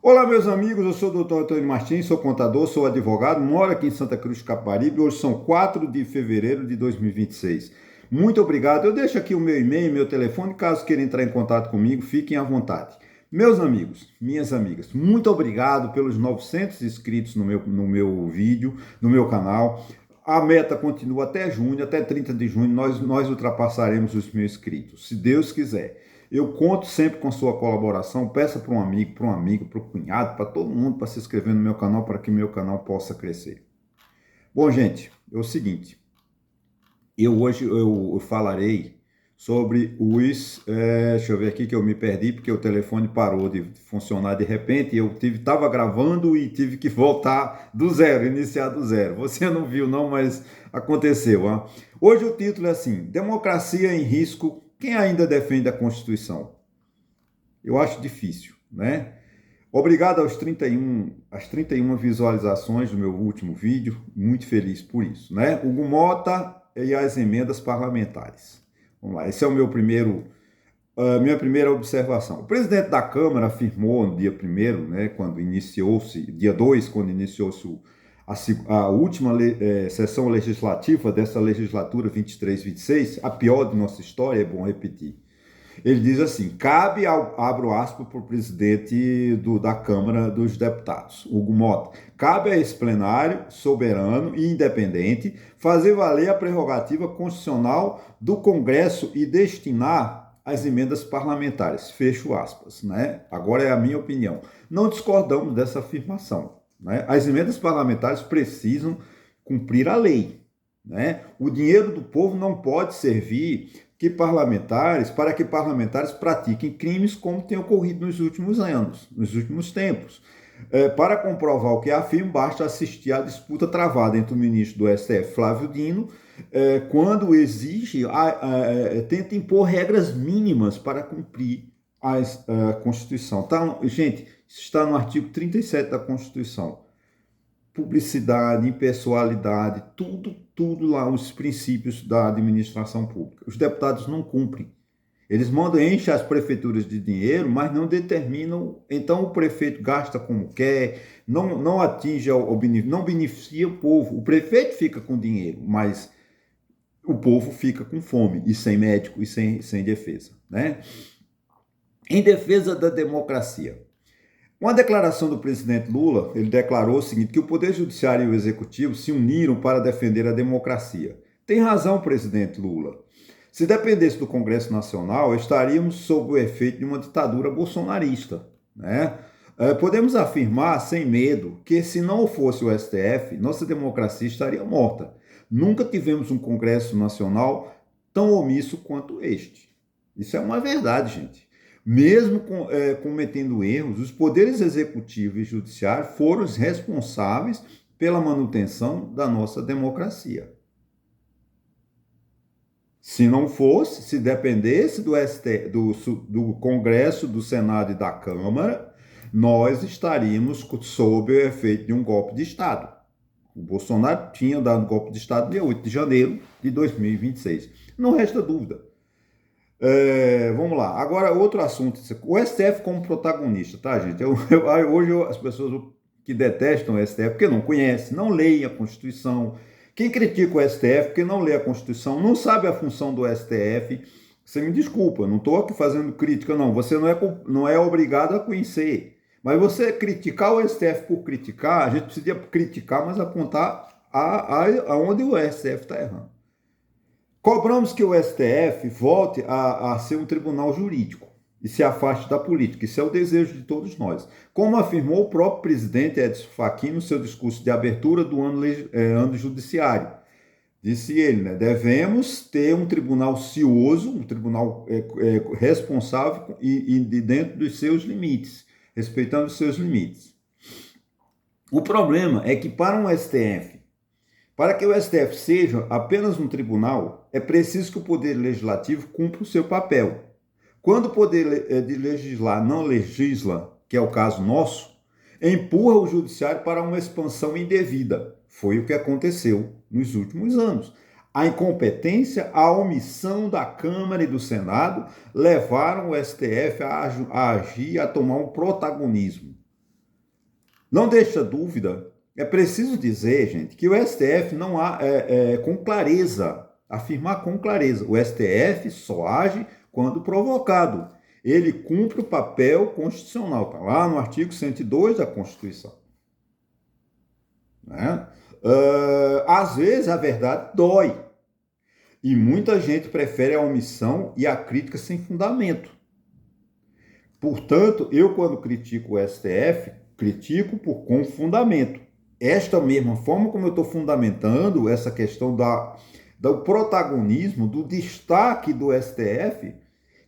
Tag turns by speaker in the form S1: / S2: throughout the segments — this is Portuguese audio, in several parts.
S1: Olá, meus amigos, eu sou o Dr. Antônio Martins, sou contador, sou advogado, moro aqui em Santa Cruz de Caparibe. Hoje são 4 de fevereiro de 2026. Muito obrigado. Eu deixo aqui o meu e-mail, meu telefone, caso queiram entrar em contato comigo, fiquem à vontade. Meus amigos, minhas amigas, muito obrigado pelos 900 inscritos no meu vídeo, no meu canal. A meta continua até junho, até 30 de junho, nós ultrapassaremos os 1.000 inscritos, se Deus quiser. Eu conto sempre com sua colaboração. Peça para um amigo, para o cunhado, para todo mundo para se inscrever no meu canal para que meu canal possa crescer. Bom, gente, é o seguinte. Hoje eu falarei sobre deixa eu ver aqui que eu me perdi porque o telefone parou de funcionar de repente. Eu estava gravando e tive que voltar do zero, iniciar do zero. Você não viu não, mas aconteceu. Hein? Hoje o título é assim: Democracia em risco. Quem ainda defende a Constituição? Eu acho difícil, né? Obrigado às 31 visualizações do meu último vídeo, muito feliz por isso, né? Hugo Mota e as emendas parlamentares. Vamos lá, esse é o minha primeira observação. O presidente da Câmara afirmou no dia 1º, né, dia 2, quando iniciou-se a última sessão legislativa dessa legislatura 23-26, a pior de nossa história, é bom repetir. Ele diz assim: abro aspas para o presidente da Câmara dos Deputados, Hugo Mota, cabe a esse plenário soberano e independente fazer valer a prerrogativa constitucional do Congresso e destinar as emendas parlamentares. Fecho aspas, né? Agora é a minha opinião. Não discordamos dessa afirmação, né? As emendas parlamentares precisam cumprir a lei, né? O dinheiro do povo não pode servir para que parlamentares pratiquem crimes como tem ocorrido nos últimos anos, nos últimos tempos. Para comprovar o que afirmo, basta assistir à disputa travada entre o ministro do STF, Flávio Dino, quando tenta impor regras mínimas para cumprir a Constituição. Tá, gente, isso está no artigo 37 da Constituição. Publicidade, impessoalidade, tudo lá, os princípios da administração pública. Os deputados não cumprem. Eles enchem as prefeituras de dinheiro, mas não determinam. Então o prefeito gasta como quer, não atinge não beneficia o povo. O prefeito fica com dinheiro, mas o povo fica com fome e sem médico e sem defesa, né? Em defesa da democracia. Uma declaração do presidente Lula, ele declarou o seguinte, que o Poder Judiciário e o Executivo se uniram para defender a democracia. Tem razão, presidente Lula. Se dependesse do Congresso Nacional, estaríamos sob o efeito de uma ditadura bolsonarista, né? Podemos afirmar, sem medo, que se não fosse o STF, nossa democracia estaria morta. Nunca tivemos um Congresso Nacional tão omisso quanto este. Isso é uma verdade, gente. Mesmo cometendo erros, os poderes executivo e judiciário foram os responsáveis pela manutenção da nossa democracia. Se não fosse, se dependesse do Congresso, do Senado e da Câmara, nós estaríamos sob o efeito de um golpe de Estado. O Bolsonaro tinha dado um golpe de Estado dia 8 de janeiro de 2026. Não resta dúvida. Vamos lá. Agora, outro assunto. O STF como protagonista, tá, gente? Hoje as pessoas que detestam o STF, porque não conhecem, não leem a Constituição. Quem critica o STF porque não lê a Constituição, não sabe a função do STF. Você me desculpa, não estou aqui fazendo crítica, não. Você não é obrigado a conhecer. Mas você criticar o STF por criticar, a gente precisa criticar, mas apontar aonde o STF está errando. Cobramos que o STF volte a ser um tribunal jurídico e se afaste da política. Isso é o desejo de todos nós. Como afirmou o próprio presidente Edson Fachin no seu discurso de abertura do ano judiciário. Disse ele, né, devemos ter um tribunal cioso, um tribunal responsável e dentro dos seus limites, respeitando os seus limites. O problema é que para que o STF seja apenas um tribunal, é preciso que o Poder Legislativo cumpra o seu papel. Quando o Poder de legislar não legisla, que é o caso nosso, empurra o Judiciário para uma expansão indevida. Foi o que aconteceu nos últimos anos. A incompetência, a omissão da Câmara e do Senado levaram o STF a agir, a tomar um protagonismo. Não deixa dúvida, é preciso dizer, gente, que o STF não há, com clareza, afirmar com clareza, o STF só age quando provocado. Ele cumpre o papel constitucional, está lá no artigo 102 da Constituição. Né? Às vezes a verdade dói, e muita gente prefere a omissão e a crítica sem fundamento. Portanto, eu quando critico o STF, critico com fundamento. Esta mesma forma como eu estou fundamentando essa questão do protagonismo, do destaque do STF,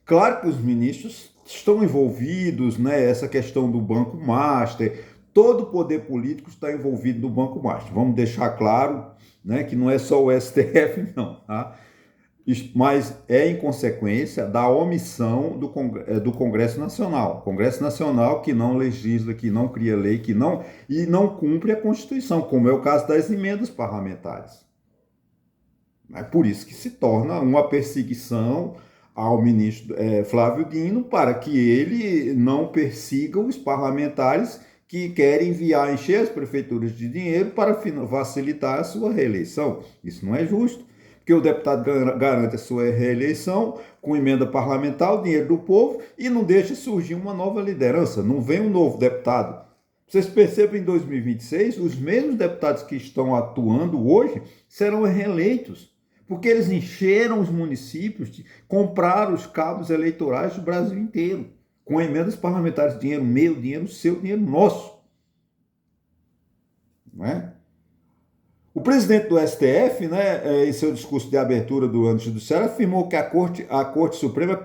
S1: claro que os ministros estão envolvidos, né? Essa questão do Banco Master, todo o poder político está envolvido no Banco Master. Vamos deixar claro, né, que não é só o STF, não, tá? Mas é em consequência da omissão do Congresso Nacional. Congresso Nacional que não legisla, que não cria lei, e não cumpre a Constituição, como é o caso das emendas parlamentares. É por isso que se torna uma perseguição ao ministro Flávio Dino para que ele não persiga os parlamentares que querem encher as prefeituras de dinheiro para facilitar a sua reeleição. Isso não é justo. Porque o deputado garante a sua reeleição com emenda parlamentar, o dinheiro do povo, e não deixa surgir uma nova liderança, não vem um novo deputado. Vocês percebem, em 2026, os mesmos deputados que estão atuando hoje serão reeleitos, porque eles encheram os municípios, compraram os cabos eleitorais do Brasil inteiro, com emendas parlamentares, dinheiro meu, dinheiro seu, dinheiro nosso. Não é? O presidente do STF, né, em seu discurso de abertura do ano judiciário, afirmou que a Corte Suprema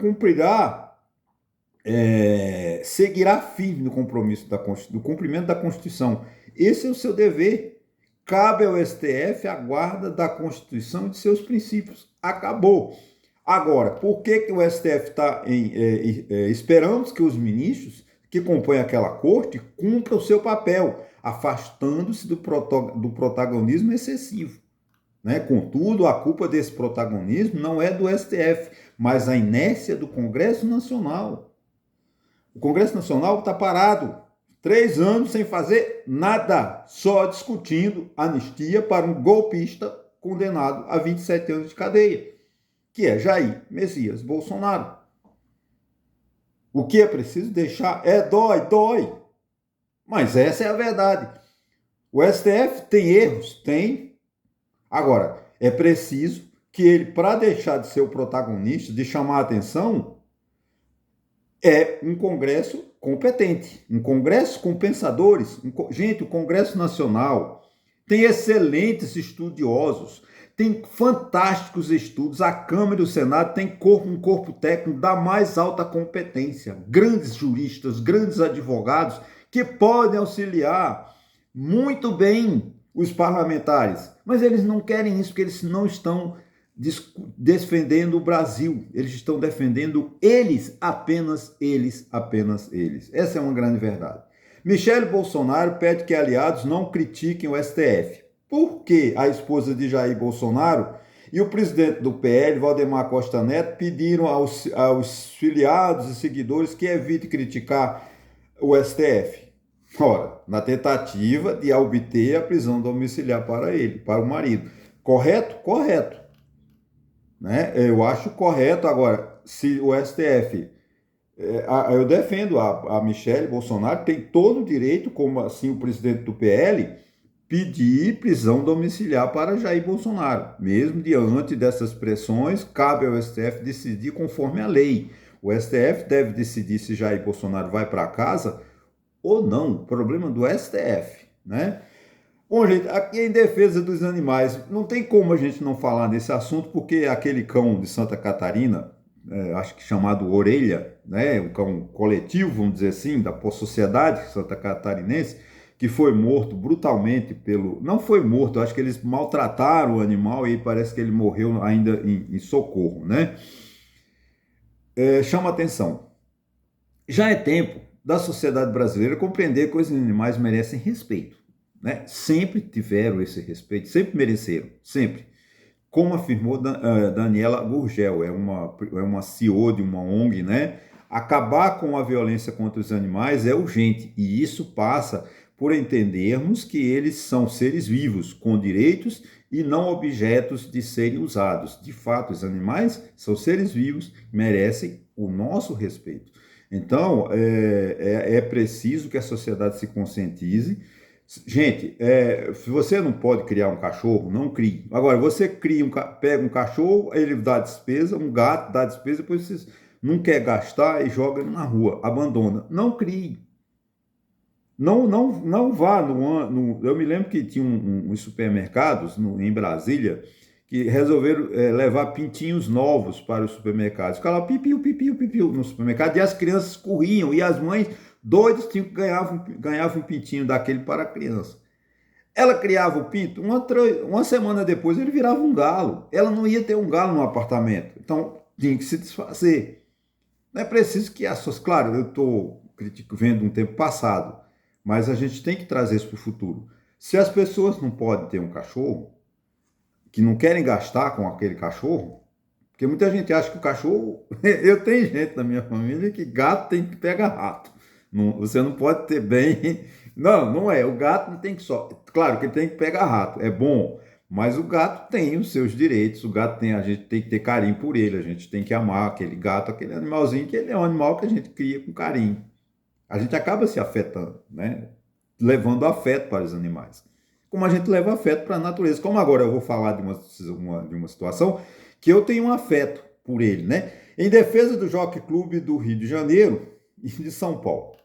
S1: seguirá firme no compromisso do cumprimento da Constituição. Esse é o seu dever. Cabe ao STF a guarda da Constituição e de seus princípios. Acabou. Agora, por que o STF está esperando que os ministros que compõem aquela corte cumpram o seu papel, afastando-se do protagonismo excessivo? Né? Contudo, a culpa desse protagonismo não é do STF, mas a inércia do Congresso Nacional. O Congresso Nacional está parado, 3 anos sem fazer nada, só discutindo anistia para um golpista condenado a 27 anos de cadeia, que é Jair Messias Bolsonaro. O que é preciso deixar dói. Mas essa é a verdade. O STF tem erros? Tem. Agora, é preciso que ele, para deixar de ser o protagonista, de chamar a atenção, é um Congresso competente, um Congresso com pensadores. Gente, o Congresso Nacional tem excelentes estudiosos, tem fantásticos estudos, a Câmara e o Senado tem um corpo técnico da mais alta competência, grandes juristas, grandes advogados, que podem auxiliar muito bem os parlamentares, mas eles não querem isso, porque eles não estão defendendo o Brasil, eles estão defendendo apenas eles. Essa é uma grande verdade. Michele Bolsonaro pede que aliados não critiquem o STF. Por que a esposa de Jair Bolsonaro e o presidente do PL, Valdemar Costa Neto, pediram aos filiados e seguidores que evitem criticar o STF? Ora, na tentativa de obter a prisão domiciliar para o marido. Correto? Correto. Né? Eu acho correto. Agora, se o STF... eu defendo a Michele Bolsonaro, tem todo o direito, como assim o presidente do PL, pedir prisão domiciliar para Jair Bolsonaro. Mesmo diante dessas pressões, cabe ao STF decidir conforme a lei. O STF deve decidir se Jair Bolsonaro vai para casa ou não. Problema do STF, né? Bom, gente, aqui em defesa dos animais, não tem como a gente não falar nesse assunto, porque aquele cão de Santa Catarina, acho que chamado Orelha, né, um cão coletivo, vamos dizer assim, da sociedade santa catarinense, que foi morto brutalmente não foi morto, acho que eles maltrataram o animal e parece que ele morreu ainda em socorro, né? Chama atenção. Já é tempo da sociedade brasileira compreender que os animais merecem respeito, né? Sempre tiveram esse respeito, sempre mereceram, sempre. Como afirmou Daniela Gurgel, é uma CEO de uma ONG, né? Acabar com a violência contra os animais é urgente, e isso passa por entendermos que eles são seres vivos, com direitos e não objetos de serem usados. De fato, os animais são seres vivos, merecem o nosso respeito. Então, é preciso que a sociedade se conscientize. Gente, se você não pode criar um cachorro, não crie. Agora, você pega um cachorro, ele dá despesa, um gato dá despesa, depois você não quer gastar e joga na rua, abandona. Não crie. Não vá eu me lembro que tinha uns supermercados em Brasília que resolveram levar pintinhos novos para os supermercados. Ficava pipiu, pipiu, pipiu no supermercado e as crianças corriam e as mães doidas ganhavam um pintinho daquele para a criança. Ela criava o pinto, uma semana depois ele virava um galo. Ela não ia ter um galo no apartamento. Então tinha que se desfazer. Não é preciso que claro, eu estou vendo um tempo passado, mas a gente tem que trazer isso para o futuro. Se as pessoas não podem ter um cachorro, que não querem gastar com aquele cachorro, porque muita gente acha que o cachorro... Eu tenho gente na minha família que gato tem que pegar rato. Você não pode ter bem... Não é. O gato não tem que só... Claro que ele tem que pegar rato, é bom. Mas o gato tem os seus direitos, a gente tem que ter carinho por ele, a gente tem que amar aquele gato, aquele animalzinho, que ele é um animal que a gente cria com carinho. A gente acaba se afetando, né? Levando afeto para os animais. Como a gente leva afeto para a natureza. Como agora eu vou falar de uma situação que eu tenho um afeto por ele, né? Em defesa do Jockey Club do Rio de Janeiro e de São Paulo.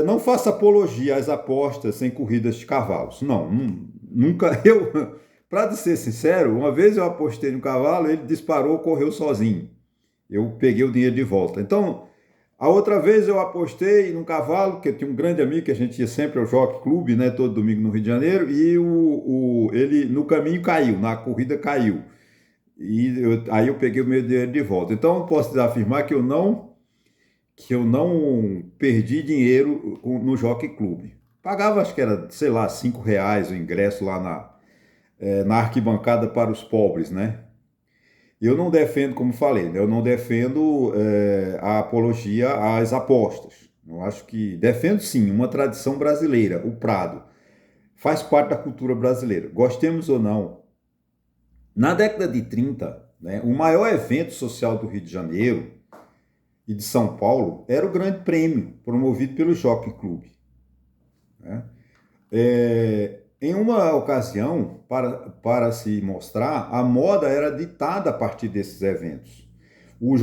S1: Não faço apologia às apostas em corridas de cavalos. Nunca. Para ser sincero, uma vez eu apostei no cavalo, ele disparou, correu sozinho. Eu peguei o dinheiro de volta. Então, a outra vez eu apostei num cavalo, que eu tinha um grande amigo, que a gente ia sempre ao Jockey Club, né, todo domingo no Rio de Janeiro, e ele no caminho caiu, na corrida caiu. Aí eu peguei o meu dinheiro de volta. Então, eu posso afirmar que eu não perdi dinheiro no Jockey Club. Pagava, acho que era, sei lá, R$ 5 o ingresso lá na arquibancada para os pobres, né? Eu não defendo, como falei, eu não defendo a apologia às apostas. Eu acho que defendo sim uma tradição brasileira, o Prado. Faz parte da cultura brasileira, gostemos ou não. Na década de 30, né, o maior evento social do Rio de Janeiro e de São Paulo era o Grande Prêmio, promovido pelo Jockey Club. Né? Em uma ocasião, para se mostrar, a moda era ditada a partir desses eventos. O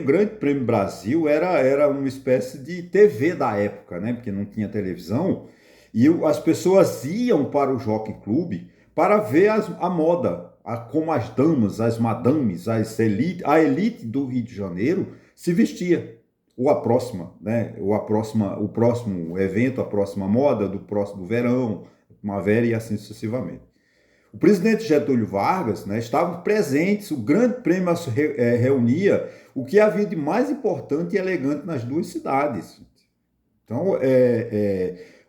S1: Grande Prêmio Brasil era uma espécie de TV da época, né? Porque não tinha televisão, e as pessoas iam para o Jockey Club para ver a moda, como as damas, as madames, a elite do Rio de Janeiro se vestia. Ou a próxima, né? O próximo evento, a próxima moda do próximo verão, primavera e assim sucessivamente. O presidente Getúlio Vargas, né, estavam presentes, o Grande Prêmio reunia o que havia de mais importante e elegante nas duas cidades. Então,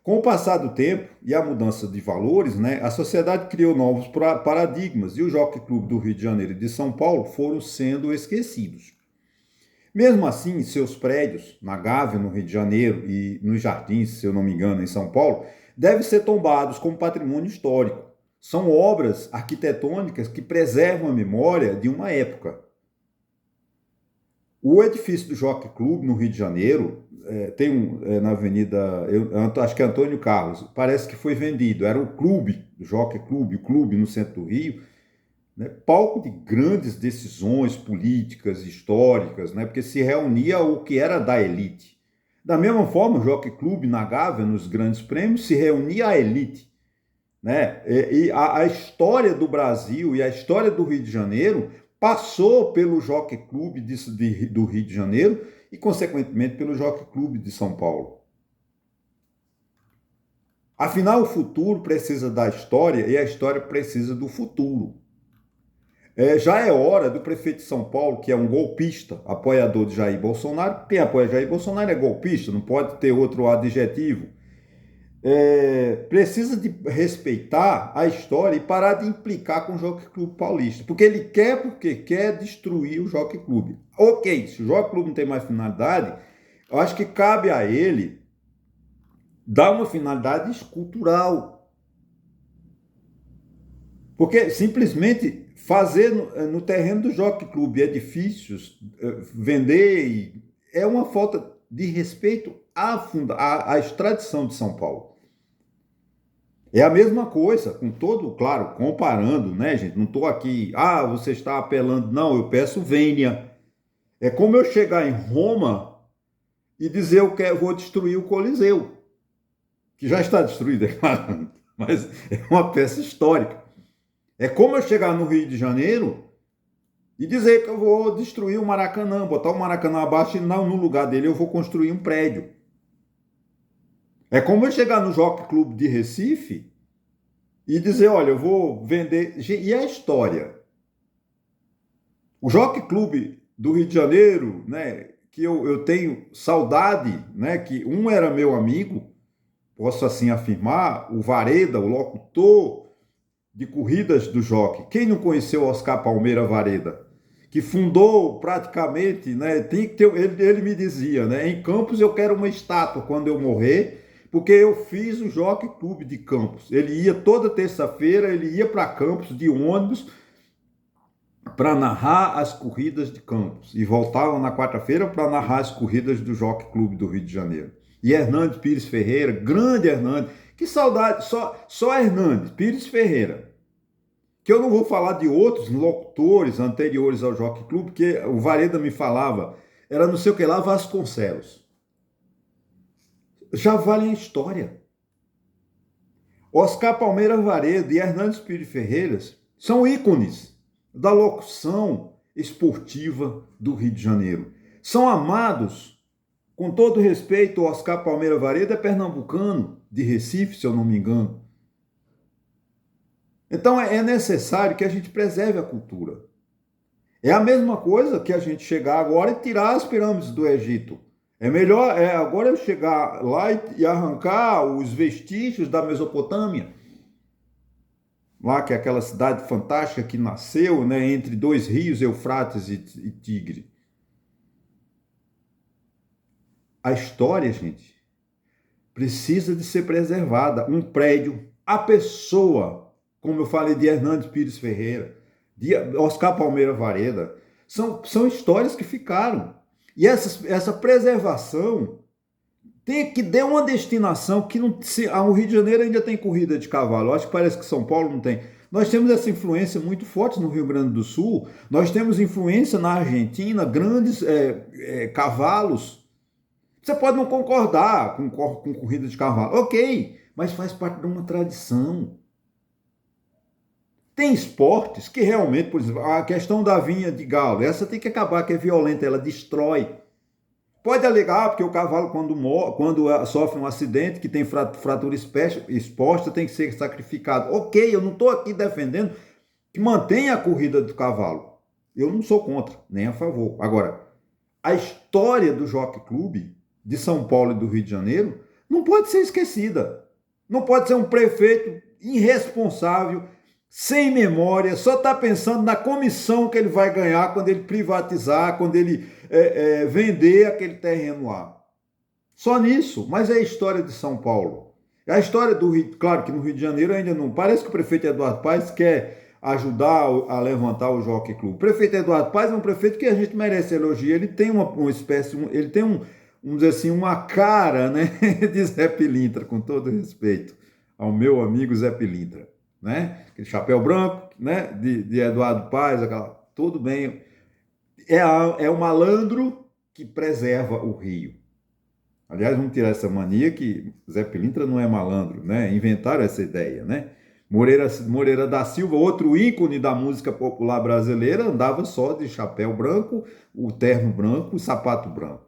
S1: com o passar do tempo e a mudança de valores, né, a sociedade criou novos paradigmas e o Jockey Club do Rio de Janeiro e de São Paulo foram sendo esquecidos. Mesmo assim, seus prédios, na Gávea, no Rio de Janeiro, e nos Jardins, se eu não me engano, em São Paulo, devem ser tombados como patrimônio histórico. São obras arquitetônicas que preservam a memória de uma época. O edifício do Jockey Club, no Rio de Janeiro, tem na avenida, acho que é Antônio Carlos, parece que foi vendido. Era o clube, o Jockey Club, o clube no centro do Rio, né, palco de grandes decisões políticas, históricas, né, porque se reunia o que era da elite. Da mesma forma, o Jockey Club na Gávea, nos grandes prêmios, se reunia a elite. Né? E a história do Brasil e a história do Rio de Janeiro passou pelo Jockey Club do Rio de Janeiro e, consequentemente, pelo Jockey Club de São Paulo. Afinal, o futuro precisa da história e a história precisa do futuro. Já é hora do prefeito de São Paulo, que é um golpista, apoiador de Jair Bolsonaro. Quem apoia Jair Bolsonaro é golpista, não pode ter outro adjetivo. Precisa de respeitar a história e parar de implicar com o Jockey Club paulista. Porque quer destruir o Jockey Club. Ok, se o Jockey Club não tem mais finalidade, eu acho que cabe a ele dá uma finalidade escultural. Porque simplesmente fazer no terreno do Jockey Club edifícios, vender, é uma falta de respeito à extradição de São Paulo. É a mesma coisa, com todo, claro, comparando, né, gente? Não estou aqui, você está apelando. Não, eu peço vênia. É como eu chegar em Roma e dizer eu vou destruir o Coliseu, que já está destruído, é claro, mas é uma peça histórica. É como eu chegar no Rio de Janeiro e dizer que eu vou destruir o Maracanã, botar o Maracanã abaixo e não, no lugar dele eu vou construir um prédio. É como eu chegar no Jockey Club de Recife e dizer, olha, eu vou vender... E a história? O Jockey Club do Rio de Janeiro, né, que eu tenho saudade, né, que um era meu amigo, posso assim afirmar, o Vareda, o locutor de corridas do Jockey. Quem não conheceu Oscar Palmeira Vareda? Que fundou praticamente, né, tem que ter, ele me dizia, né, em Campos eu quero uma estátua quando eu morrer, porque eu fiz o Jockey Club de Campos. Ele ia toda terça-feira, ele ia para Campos de ônibus para narrar as corridas de Campos e voltava na quarta-feira para narrar as corridas do Jockey Club do Rio de Janeiro. E Hernandes Pires Ferreira, grande Hernandes, que saudade, só Hernandes Pires Ferreira. Que eu não vou falar de outros locutores anteriores ao Jockey Club, porque o Vareda me falava, era não sei o que lá, Vasconcelos. Já vale a história. Oscar Palmeira Vareda e Hernandes Pires Ferreira são ícones da locução esportiva do Rio de Janeiro. São amados, com todo respeito, Oscar Palmeira Vareda é pernambucano, de Recife, se eu não me engano. Então é necessário que a gente preserve a cultura. É a mesma coisa que a gente chegar agora e tirar as pirâmides do Egito. É melhor agora eu chegar lá e arrancar os vestígios da Mesopotâmia. Lá que é aquela cidade fantástica que nasceu, né, entre dois rios, Eufrates e Tigre. A história, gente, precisa de ser preservada. Um prédio, a pessoa, como eu falei de Hernandes Pires Ferreira, de Oscar Palmeira Vareda, são histórias que ficaram. E essa preservação tem que dar uma destinação que não... O Rio de Janeiro ainda tem corrida de cavalo. Acho que parece que São Paulo não tem. Nós temos essa influência muito forte no Rio Grande do Sul. Nós temos influência na Argentina, grandes cavalos. Você pode não concordar com corrida de cavalo. Ok, mas faz parte de uma tradição. Tem esportes que realmente, por exemplo, a questão da vinha de galo, essa tem que acabar, que é violenta, ela destrói. Pode alegar, porque o cavalo, quando sofre um acidente, que tem fratura exposta, tem que ser sacrificado. Ok, eu não estou aqui defendendo que mantenha a corrida do cavalo. Eu não sou contra, nem a favor. Agora, a história do Jockey Club de São Paulo e do Rio de Janeiro não pode ser esquecida. Não pode ser um prefeito irresponsável, sem memória, só está pensando na comissão que ele vai ganhar quando ele privatizar, quando ele vender aquele terreno lá. Só nisso, mas é a história de São Paulo. É a história do Rio, claro que no Rio de Janeiro ainda não, parece que o prefeito Eduardo Paes quer ajudar a levantar o Jockey Club. O prefeito Eduardo Paes é um prefeito que a gente merece elogio, ele tem uma espécie, ele tem vamos dizer assim, uma cara, né, de Zé Pilintra, com todo respeito ao meu amigo Zé Pilintra. Né? Aquele chapéu branco, né? de Eduardo Paes, tudo bem. É o malandro que preserva o Rio. Aliás, vamos tirar essa mania que Zé Pilintra não é malandro, né? Inventaram essa ideia, né? Moreira da Silva, outro ícone da música popular brasileira, andava só de chapéu branco, o terno branco, o sapato branco.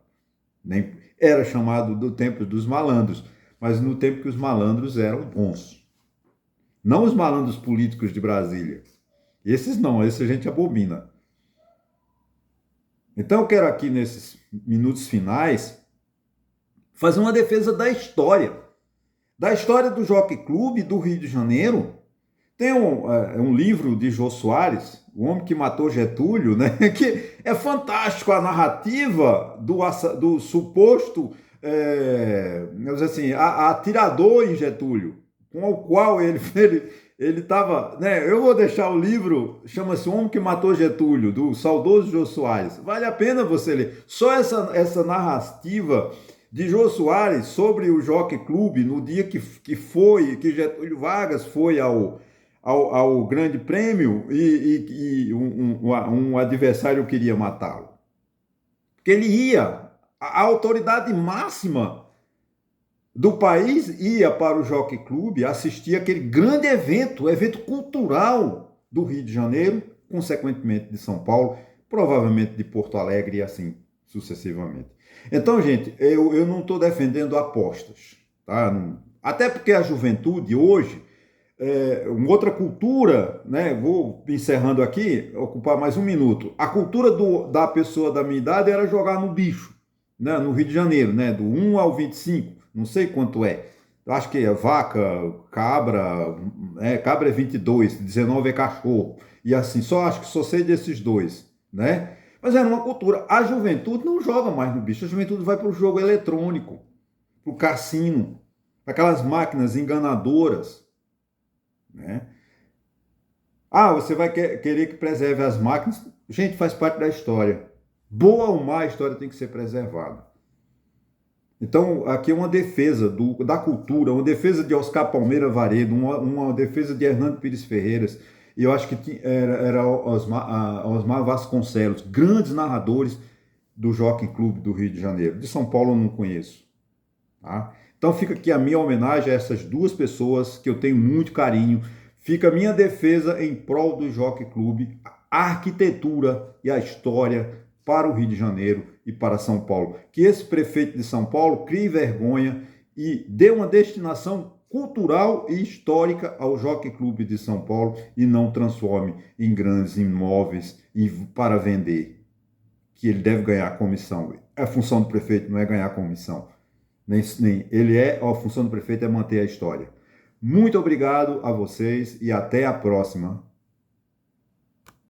S1: Era chamado do tempo dos malandros, mas no tempo que os malandros eram bons. Não os malandros políticos de Brasília. Esses não, esses a gente abomina. Então eu quero aqui, nesses minutos finais, fazer uma defesa da história. Da história do Jockey Club do Rio de Janeiro. Tem um livro de Jô Soares, O Homem que Matou Getúlio, né? Que é fantástico a narrativa do suposto vamos dizer assim, atirador em Getúlio, com o qual ele estava, né? Eu vou deixar o livro, chama-se O Homem que Matou Getúlio, do saudoso Jô Soares. Vale a pena você ler. Só essa narrativa de Jô Soares sobre o Jockey Club no dia que Getúlio Vargas foi ao Grande Prêmio e um adversário queria matá-lo. Porque ele ia, a autoridade máxima do país ia para o Jockey Club assistir aquele grande evento, o evento cultural do Rio de Janeiro, consequentemente de São Paulo, provavelmente de Porto Alegre e assim sucessivamente. Então, gente, eu não estou defendendo apostas, tá? Até porque a juventude hoje uma outra cultura, né? Vou encerrando aqui, ocupar mais um minuto. A cultura da pessoa da minha idade era jogar no bicho, né? No Rio de Janeiro, né? Do 1 ao 25, não sei quanto é. Acho que é vaca, cabra, cabra é 22, 19 é cachorro. E assim, acho que só sei desses dois, né? Mas era uma cultura. A juventude não joga mais no bicho, a juventude vai para o jogo eletrônico, para o cassino, aquelas máquinas enganadoras, né? Você vai querer que preserve as máquinas? Gente, faz parte da história. Boa ou má, a história tem que ser preservada. Então, aqui é uma defesa da cultura, uma defesa de Oscar Palmeira Varedo, uma defesa de Hernando Pires Ferreiras, e eu acho que era Osmar Vasconcelos, grandes narradores do Jockey Club do Rio de Janeiro. De São Paulo eu não conheço. Tá? Então fica aqui a minha homenagem a essas duas pessoas que eu tenho muito carinho. Fica a minha defesa em prol do Jockey Club, a arquitetura e a história para o Rio de Janeiro e para São Paulo. Que esse prefeito de São Paulo crie vergonha e dê uma destinação cultural e histórica ao Jockey Club de São Paulo e não transforme em grandes imóveis para vender, que ele deve ganhar comissão. A função do prefeito não é ganhar comissão. A função do prefeito é manter a história. Muito obrigado a vocês e até a próxima.